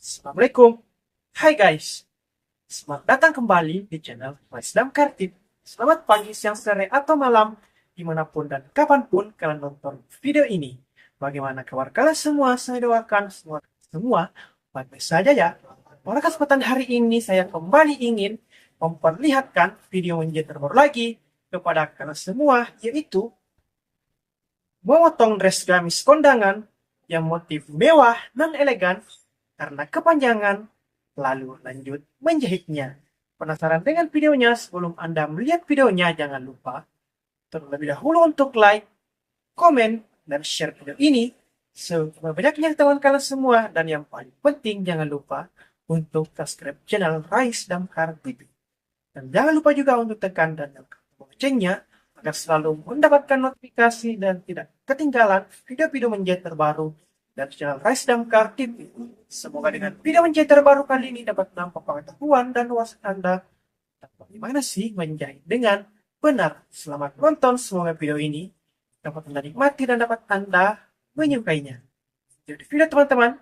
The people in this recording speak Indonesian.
Assalamualaikum. Hai guys, selamat datang kembali di channel Islam Kartib. Selamat pagi, siang, sore, atau malam, dimanapun dan kapanpun kalian nonton video ini. Bagaimana kabar kalian semua? Saya doakan semua baik-baik saja ya. Pada kesempatan hari ini saya kembali ingin memperlihatkan video menjahit terbaru lagi kepada kalian semua, yaitu memotong dress Gamis Kondangan yang motif mewah dan elegan karena kepanjangan. Lalu lanjut menjahitnya. Penasaran dengan videonya? Sebelum Anda melihat videonya, jangan lupa terlebih dahulu untuk like, komen, dan share video ini sebanyak-banyaknya teman kalian semua. Dan yang paling penting, jangan lupa untuk subscribe channel Rais Damkar TV. Dan jangan lupa juga untuk tekan dan nyalakan loncengnya agar selalu mendapatkan notifikasi dan tidak ketinggalan video-video menjahit terbaru dan channel Rais Damkar TV. Semoga dengan video menjahit terbaru kali ini dapat menambah pengetahuan dan wawasan Anda tentang bagaimana sih menjahit dengan benar. Selamat menonton, semoga video ini dapat Anda nikmati dan dapat Anda menyukainya. Jadi video teman-teman,